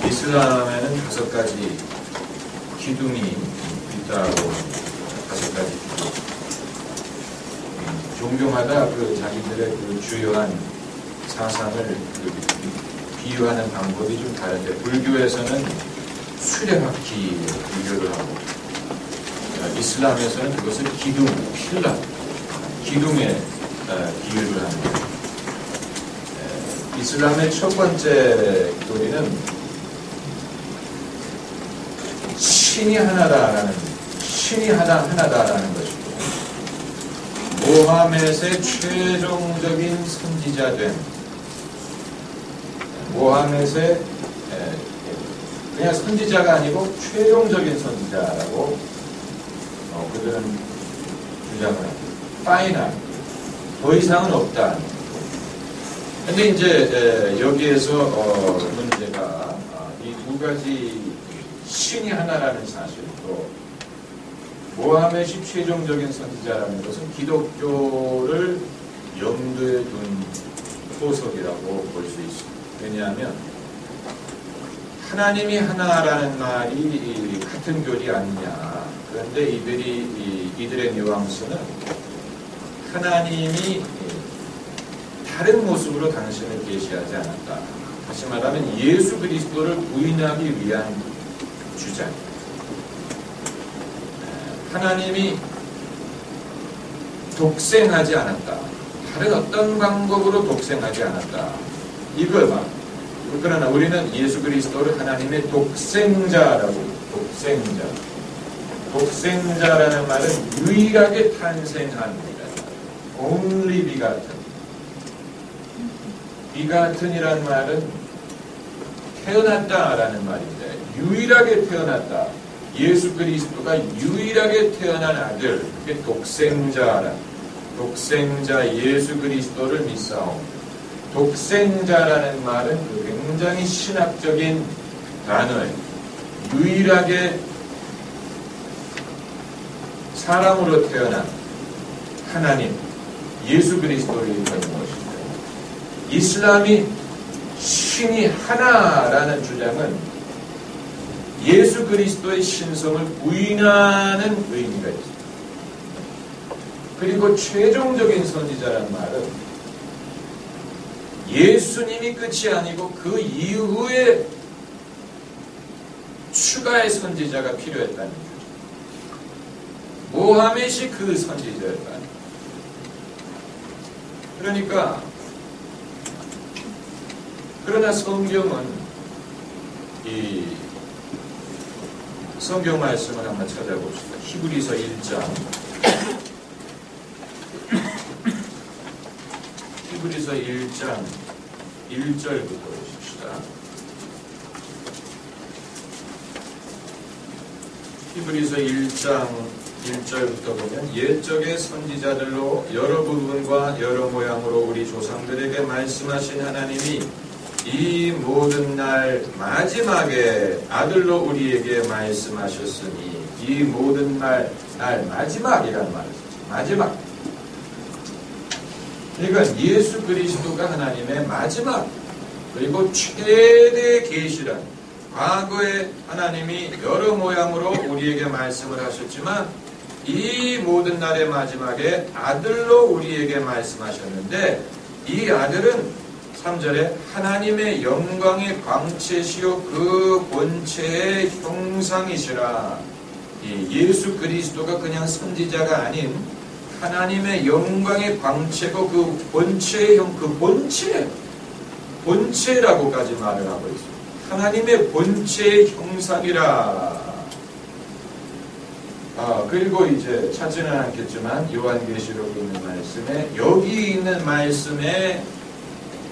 이슬람에는 5가지 기둥이 있다고 합니다. 5가지 기둥. 종교마다 그 자기들의 그 주요한 사상을 비유하는 방법이 좀 다른데, 불교에서는 수레바퀴 비교를 하고, 이슬람에서는 그것을 기둥, 필라, 기둥에 비유를 합니다. 이슬람의 첫 번째 교리는 신이 하나다라는 것이고, 모하멧의 최종적인 선지자된, 모하멧의 그냥 선지자가 아니고 최종적인 선지자라고 그들은 주장을 합니다. 파이널, 더 이상은 없다. 근데 이제 여기에서 문제가 이 2가지 신이 하나라는 사실도, 모하멧이 최종적인 선지자라는 것은 기독교를 염두에 둔 토석이라고 볼 수 있습니다. 왜냐하면 하나님이 하나라는 말이 같은 교리 아니냐. 그런데 이들의 뉘앙스는 하나님이 다른 모습으로 당신을 계시하지 않았다. 다시 말하면 예수 그리스도를 부인하기 위한 주장. 하나님이 독생하지 않았다. 다른 어떤 방법으로 독생하지 않았다. 이걸 막. 그러나 우리는 예수 그리스도를 하나님의 독생자라고, 독생자라는 말은 유일하게 탄생한, only begotten 이란 말은 태어났다라는 말인데, 유일하게 태어났다. 예수 그리스도가 유일하게 태어난 아들, 그게 독생자 예수 그리스도를 믿사오. 독생자라는 말은 굉장히 신학적인 단어예요. 유일하게 사람으로 태어난 하나님, 예수 그리스도를 일컫는 것입니다. 이슬람이 신이 하나라는 주장은 예수 그리스도의 신성을 부인하는 의미가 있습니다. 그리고 최종적인 선지자라는 말은 예수님이 끝이 아니고 그 이후에 추가의 선지자가 필요했다는 거죠. 모하멧이 그 선지자였다. 그러니까, 그러나 성경은 이 성경 말씀을 한번 찾아봅시다. 히브리서 1장. 히브리서 1장 1절부터 보십시다. 히브리서 1장 1절부터 보면, 옛적의 선지자들로 여러 부분과 여러 모양으로 우리 조상들에게 말씀하신 하나님이 이 모든 날 마지막에 아들로 우리에게 말씀하셨으니, 이 모든 날 마지막이라는 말이죠. 마지막. 그러니까 예수 그리스도가 하나님의 마지막, 그리고 최대 계시란, 과거에 하나님이 여러 모양으로 우리에게 말씀을 하셨지만 이 모든 날의 마지막에 아들로 우리에게 말씀하셨는데, 이 아들은 3절에 하나님의 영광의 광채시요 그 본체의 형상이시라. 이 예수 그리스도가 그냥 선지자가 아닌 하나님의 영광의 광채고 그 본체의 본체라고까지 말을 하고 있습니다. 하나님의 본체의 형상이라. 그리고 이제 찾지는 않겠지만 요한계시록에 있는 말씀에, 여기 있는 말씀에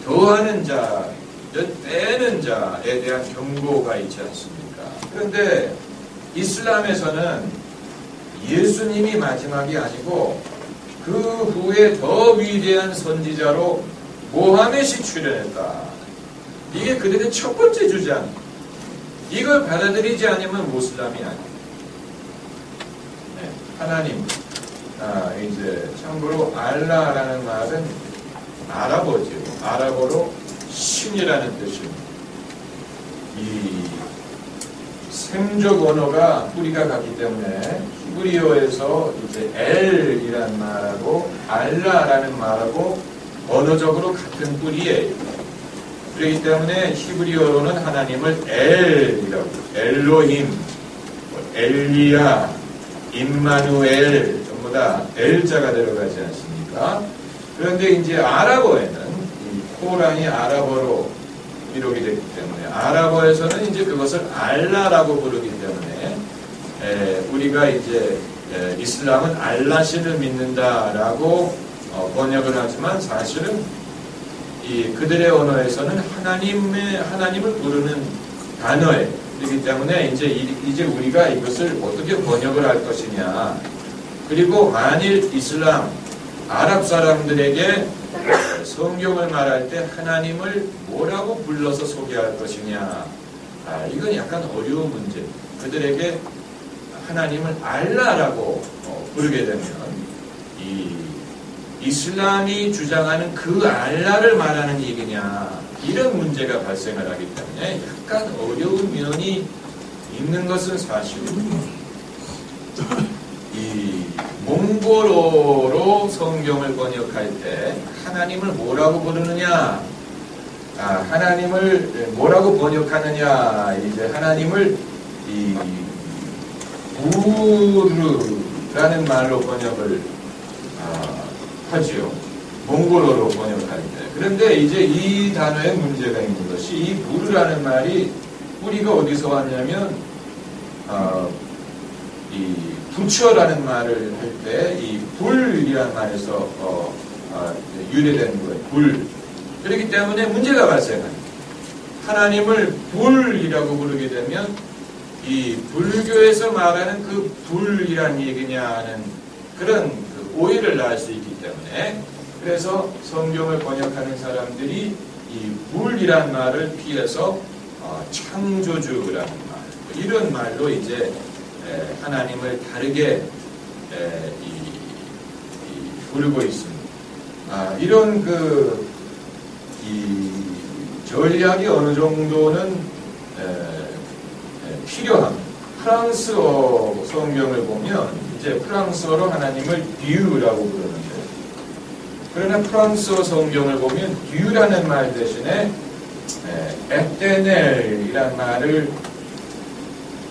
더하는 자, 빼는 자에 대한 경고가 있지 않습니까? 그런데 이슬람에서는 예수님이 마지막이 아니고 그 후에 더 위대한 선지자로 모하멧이 출현했다. 이게 그들의 첫 번째 주장. 이걸 받아들이지 않으면 모슬람이 아니에요. 네, 하나님. 이제 참고로 알라라는 말은 아랍어죠. 아랍어로 신이라는 뜻입니다. 이 셈적 언어가 뿌리가 같기 때문에 히브리어에서 이제 엘이라는 말하고 알라라는 말하고 언어적으로 같은 뿌리예요. 그렇기 때문에 히브리어로는 하나님을 엘이라고, 엘로힘, 엘리야, 임마누엘 전부 다 엘자가 들어가지 않습니까? 그런데 이제 아랍어에는 이 코란이 아랍어로 기록이 됐기 때문에 아랍어에서는 이제 그것을 알라라고 부르기 때문에 우리가 이제 이슬람은 알라신을 믿는다라고 번역을 하지만 사실은 이 그들의 언어에서는 하나님을 부르는 단어예요. 그렇기 때문에 이제 우리가 이것을 어떻게 번역을 할 것이냐. 그리고 만일 이슬람 아랍 사람들에게 성경을 말할 때 하나님을 뭐라고 불러서 소개할 것이냐. 이건 약간 어려운 문제. 그들에게 하나님을 알라라고 부르게 되면 이 이슬람이 주장하는 그 알라를 말하는 얘기냐. 이런 문제가 발생을 하기 때문에 약간 어려운 면이 있는 것은 사실입니다. 이 몽골어로 성경을 번역할 때 하나님을 뭐라고 부르느냐? 하나님을 뭐라고 번역하느냐? 이제 하나님을 이 부르라는 말로 번역을 하지요. 몽골어로 번역할 때. 그런데 이제 이 단어에 문제가 있는 것이 이 부르라는 말이 뿌리가 어디서 왔냐면 이 부처라는 말을 할 때 이 불이라는 말에서 유래된 거예요. 불. 그렇기 때문에 문제가 발생합니다. 하나님을 불이라고 부르게 되면 이 불교에서 말하는 그 불이란 얘기냐는 그런 그 오해를 낳을 수 있기 때문에 그래서 성경을 번역하는 사람들이 이 불이란 말을 피해서 창조주라는 말 이런 말로 이제 하나님을 다르게 부르고 있습니다. 이런 이 전략이 어느 정도는 필요합니다. 프랑스어 성경을 보면 이제 프랑스어로 하나님을 듀라고 부르는데 그러나 프랑스어 성경을 보면 듀라는 말 대신에 에테넬이라는 말을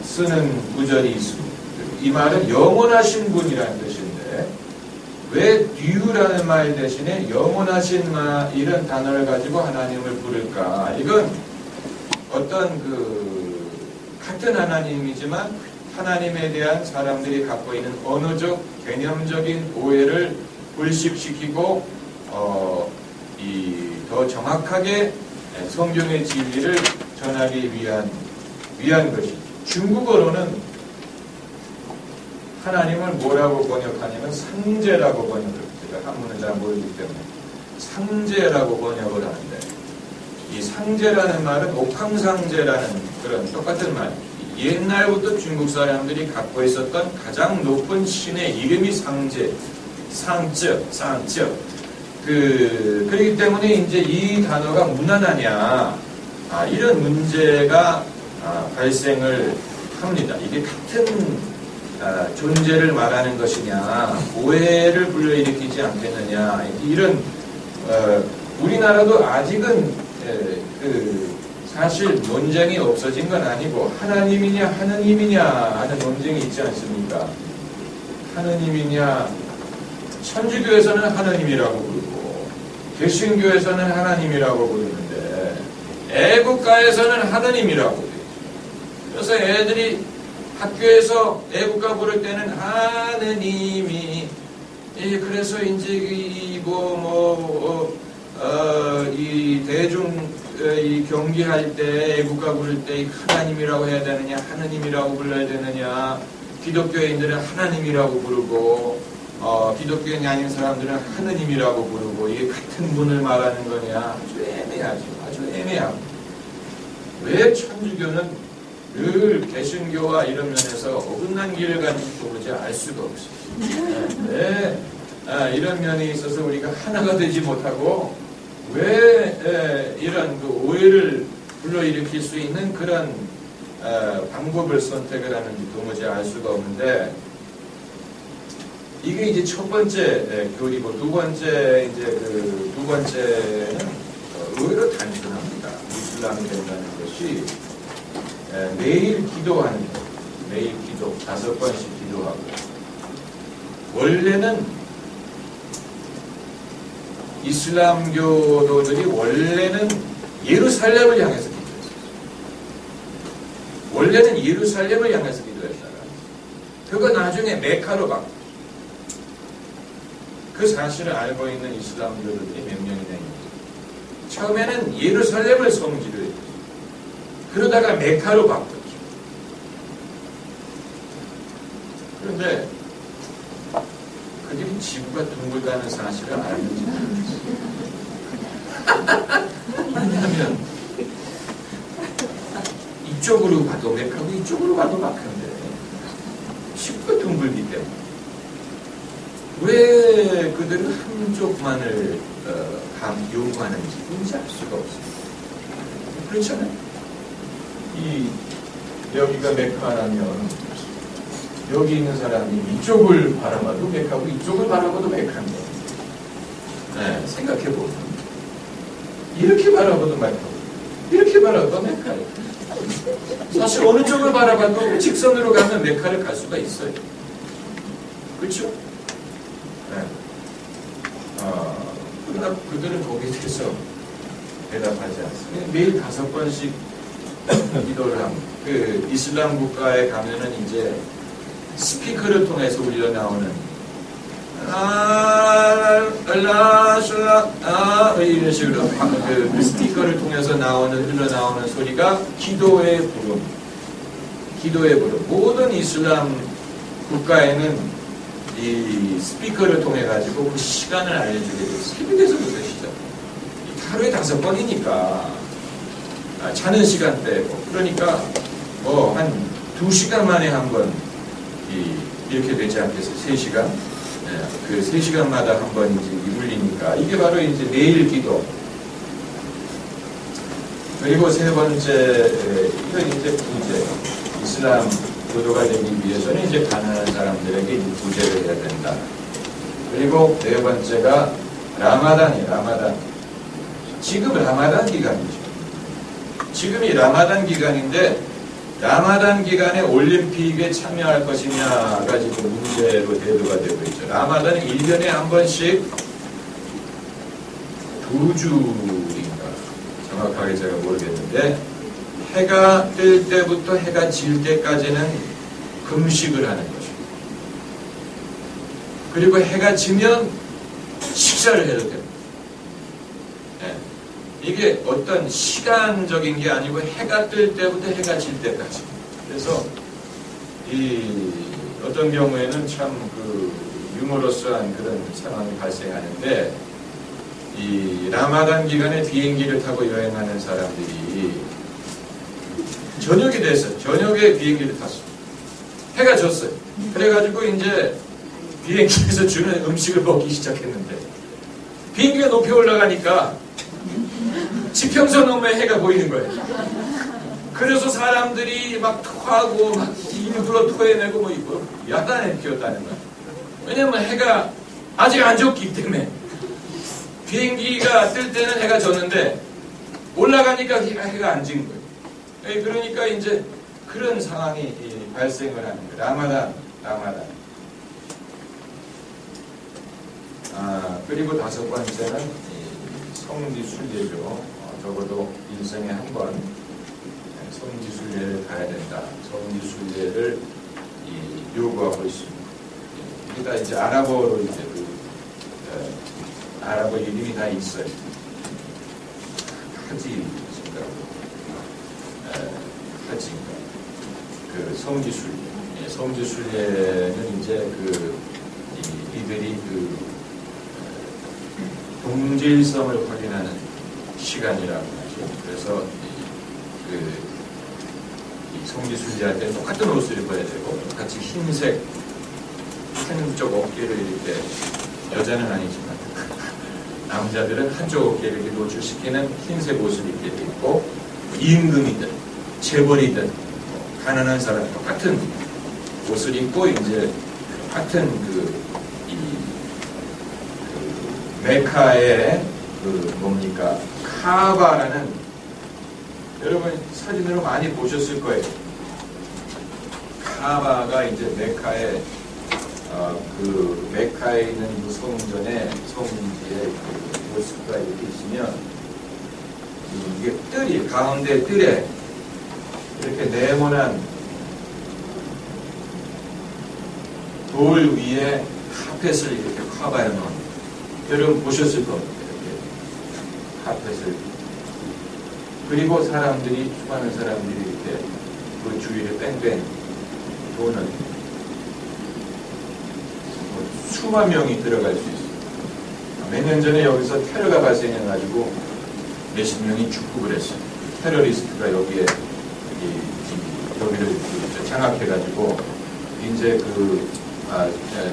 쓰는 구절이 있습니다. 이 말은 영원하신 분이라는 뜻인데 왜 듀라는 말 대신에 영원하신 이런 단어를 가지고 하나님을 부를까? 이건 어떤 같은 하나님이지만 하나님에 대한 사람들이 갖고 있는 언어적, 개념적인 오해를 불식시키고 더 정확하게 성경의 진리를 전하기 위한 것이죠. 중국어로는 하나님을 뭐라고 번역하냐면 상제라고 번역을 해요. 제가 한문을 잘 모르기 때문에 상제라고 번역을 하는데 이 상제라는 말은 옥황상제라는 그런 똑같은 말. 옛날부터 중국 사람들이 갖고 있었던 가장 높은 신의 이름이 상제. 그렇기 때문에 이제 이 단어가 무난하냐 이런 문제가 발생을 합니다. 이게 같은 존재를 말하는 것이냐, 오해를 불러일으키지 않겠느냐, 이런, 우리나라도 아직은, 사실 논쟁이 없어진 건 아니고, 하나님이냐, 하느님이냐 하는 논쟁이 있지 않습니까? 하느님이냐, 천주교에서는 하느님이라고 부르고, 개신교에서는 하나님이라고 부르는데, 애국가에서는 하느님이라고 부르죠. 그래서 애들이 학교에서 애국가 부를 때는 하느님이 그래서 이제 이 대중 이 경기할 때 애국가 부를 때 하나님이라고 해야 되느냐 하느님이라고 불러야 되느냐 기독교인들은 하나님이라고 부르고 기독교인이 아닌 사람들은 하느님이라고 부르고 이게 같은 분을 말하는 거냐 아주 애매하죠. 아주 애매하고 왜 천주교는 늘 개신교와 이런 면에서 어긋난 길을 가는지 도무지 알 수가 없어요. 왜 이런 면에 있어서 우리가 하나가 되지 못하고 왜 이런 오해를 불러일으킬 수 있는 그런 방법을 선택을 하는지 도무지 알 수가 없는데, 이게 이제 첫 번째 교리고, 두 번째는 의외로 단순합니다. 이슬람이 된다는 것이 매일 기도하는 것, 매일 기도 5번씩 기도하고, 원래는 이슬람교도들이 원래는 예루살렘을 향해서 기도했어요. 원래는 예루살렘을 향해서 기도했다가 그거 나중에 메카로 바뀌었어요. 그 사실을 알고 있는 이슬람교도들이 몇 명이나 있는지. 처음에는 예루살렘을 성지로 했어요. 그러다가 메카로 바뀌었죠. 그런데 그들이 지구가 둥글다는 사실을 알는지 모르겠어요. 왜냐하면 이쪽으로 봐도 메카고 이쪽으로 봐도 메카인데 지구가 둥글기 때문에 왜 그들은 한쪽만을 요구하는지 뭔지 알 수가 없어요. 그렇잖아요. 여기가 메카라면 여기 있는 사람이 이쪽을 바라봐도 메카고 이쪽을 바라봐도 메카인데, 네, 생각해보면 이렇게 바라봐도 메카고 이렇게 바라봐도 메카예요. 사실 어느 쪽을 바라봐도 직선으로 가면 메카를 갈 수가 있어요. 그렇죠? 네. 그러나 그들은 거기에 대해서 대답하지 않습니다. 매일 5번씩 기도를 합니다. 그 이슬람 국가에 가면은 이제 스피커를 통해서 울려 나오는 이런 식으로 그 스피커를 통해서 흘러 나오는 소리가 기도의 부름. 모든 이슬람 국가에는 이 스피커를 통해 가지고 그 시간을 알려주게 돼요. 새벽에서부터 시작. 하루에 5번이니까 자는 시간대고, 그러니까 한 2시간 만에 한 번 이렇게 되지 않겠어요? 3시간? 네, 그 3시간마다 한 번 이제 울리니까 이게 바로 이제 매일 기도. 그리고 세 번째, 이건 이제 이슬람 교도가 되기 위해서는 이제 가난한 사람들에게 구제를 해야 된다. 그리고 네 번째가 라마단이에요. 라마단. 지금 라마단 기간이죠. 지금이 라마단 기간인데, 라마단 기간에 올림픽에 참여할 것이냐가 지금 문제로 대두가 되고 있죠. 라마단은 1년에 한 번씩 2주인가 정확하게 제가 모르겠는데, 해가 뜰 때부터 해가 질 때까지는 금식을 하는 것입니다. 그리고 해가 지면 식사를 해도 됩니다. 네. 이게 어떤 시간적인 게 아니고 해가 뜰 때부터 해가 질 때까지. 그래서 어떤 경우에는 참 유머러스한 그런 상황이 발생하는데, 이 라마단 기간에 비행기를 타고 여행하는 사람들이 저녁이 됐어요. 저녁에 비행기를 탔어요. 해가 졌어요. 그래가지고 이제 비행기에서 주는 음식을 먹기 시작했는데, 비행기가 높이 올라가니까 지평선 너머에 해가 보이는 거예요. 그래서 사람들이 막 토하고 막 일부러 토해내고 뭐 이거 야단에 피웠다는 거예요. 왜냐면 해가 아직 안 졌기 때문에. 비행기가 뜰 때는 해가 졌는데 올라가니까 해가 안 진 거예요. 그러니까 이제 그런 상황이 발생을 하는 거예요. 라마단. 그리고 5번째는 성지순례죠. 적어도 인생에 한 번 성지순례를 가야 된다. 성지순례를 요구하고 있습니다. 이게 다 이제 아랍어로 이제 아랍어 이름이 다 있어요. 하지인가. 그 성지순례. 성지순례는 이제 이들이 동질성을 확인하는 시간이라고 하죠. 그래서 이 성지순례할 때 똑같은 옷을 입어야 되고, 같이 흰색 한쪽 어깨를 이렇게, 여자는 아니지만 남자들은 한쪽 어깨를 이렇게 노출시키는 흰색 옷을 입게 돼 있고, 임금이든 재벌이든 가난한 사람 똑같은 옷을 입고 이제 같은 메카의 뭡니까 카바라는 여러분 사진으로 많이 보셨을 거예요. 카바가 이제 메카의 메카에 있는 그 성전의 성지의 그 모습과 이렇게 있으면 이게 뜰이 가운데 뜰에 이렇게 네모난 돌 위에 카펫을 이렇게 카바에 놓은 여러분 보셨을 겁니다. 이렇게 카펫을 그리고 사람들이 수많은 사람들이 이렇게 그 주위를 뺑뺑 도는 수만 명이 들어갈 수 있어요. 몇 년 전에 여기서 테러가 발생해가지고 몇십 명이 죽고 그랬어요. 테러리스트가 여기를 장악해가지고 이제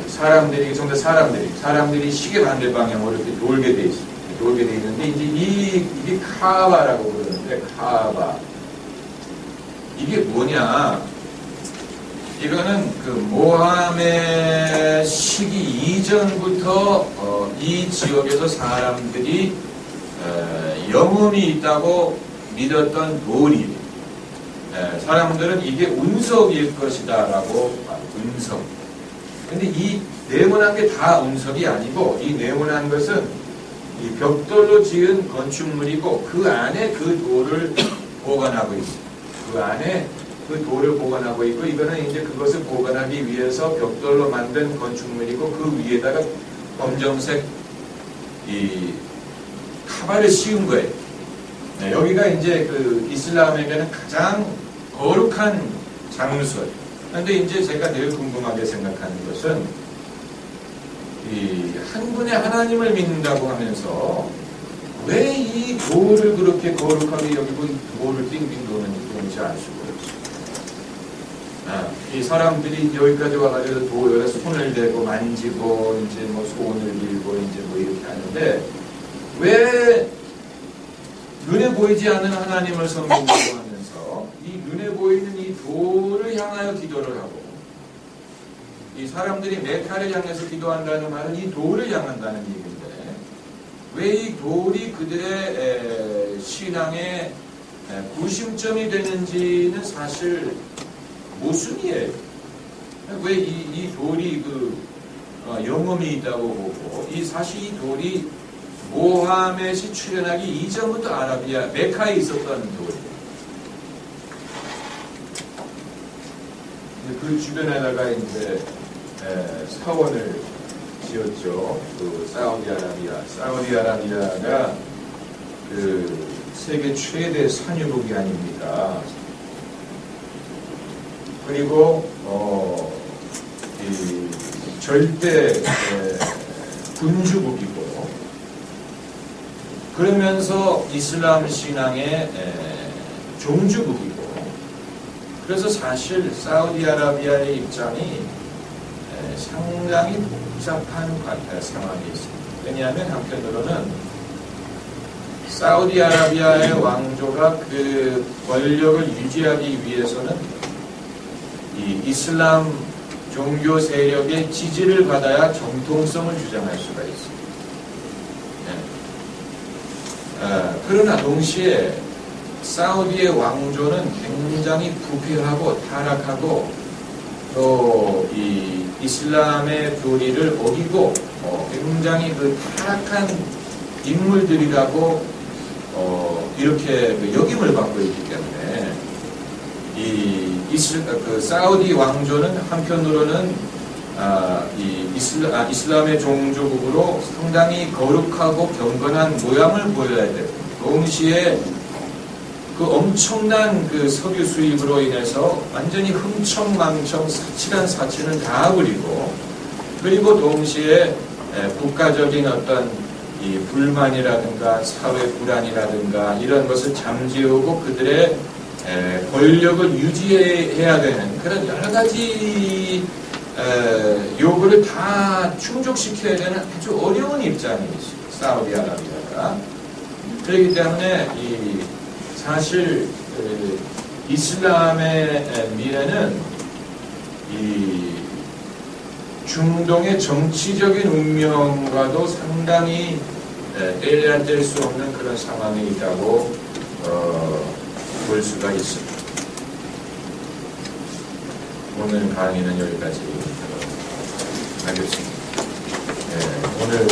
사람들이 시계 반대 방향으로 이렇게 돌게 돼 있어요. 돌게 돼 있는데 이제 이게 카바라고 그러는데 카바 이게 뭐냐? 이거는 그 모함의 시기 이전부터 이 지역에서 사람들이 영혼이 있다고 믿었던 돌이 사람들은 이게 운석일 것이다라고 운석. 근데 이 네모난 게 다 운석이 아니고 이 네모난 것은 이 벽돌로 지은 건축물이고 그 안에 그 돌을 보관하고 있어요. 그 안에 그 돌을 보관하고 있고 이거는 이제 그것을 보관하기 위해서 벽돌로 만든 건축물이고 그 위에다가 검정색 이 카바를 씌운 거예요. 네, 여기가 이제 그 이슬람에게는 가장 거룩한 장소예요. 그런데 이제 제가 늘 궁금하게 생각하는 것은 이 한 분의 하나님을 믿는다고 하면서 왜 이 돌을 그렇게 거룩하게 여기고 돌을 빙빙 도는지 도무지 알 수가 없어요. 이 사람들이 여기까지 와가지고 돌에 손을 대고 만지고 이제 뭐 소원을 빌고 이제 뭐 이렇게 하는데 왜 눈에 보이지 않는 하나님을 섬긴다고 하면서 이 눈에 보이는 이 돌을 향하여 기도를 하고 이 사람들이 메카를 향해서 기도한다는 말은 이 돌을 향한다는 얘기인데 왜 이 돌이 그들의 신앙의 구심점이 되는지는 사실 모순이에요. 왜 이 돌이 영혼이 있다고 보고 사실 이 돌이 모하멧이 출현하기 이전부터 아라비아 메카에 있었던 돌이에요. 그 주변에다가 이제 사원을 지었죠. 그 사우디아라비아가 그 세계 최대 산유국이 아닙니까? 그리고 이 절대 군주국이고 그러면서 이슬람 신앙의 종주국이고 그래서 사실 사우디아라비아의 입장이 상당히 복잡한 상황이 있습니다. 왜냐하면 한편으로는 사우디아라비아의 왕조가 그 권력을 유지하기 위해서는 이 이슬람 종교 세력의 지지를 받아야 정통성을 주장할 수가 있습니다. 그러나 동시에 사우디의 왕조는 굉장히 부패하고 타락하고 또 이 이슬람의 교리를 어기고 굉장히 그 타락한 인물들이라고 이렇게 여김을 받고 있기 때문에 그 사우디 왕조는 한편으로는 이슬람의 종주국으로 상당히 거룩하고 경건한 모양을 보여야 돼요. 동시에 그 엄청난 그 석유 수입으로 인해서 완전히 흥청망청 사치란 사치는 다 부리고 그리고 동시에 국가적인 어떤 이 불만이라든가 사회 불안이라든가 이런 것을 잠재우고 그들의 권력을 유지해야 되는 그런 여러 가지 요구를 다 충족시켜야 되는 아주 어려운 입장이 있습니다. 사우디아라비아가. 그렇기 때문에 이 사실 이슬람의 미래는 이 중동의 정치적인 운명과도 상당히 뗄래야 수 없는 그런 상황이 있다고 볼 수가 있습니다. 오늘 강의는 여기까지 하겠습니다. 오늘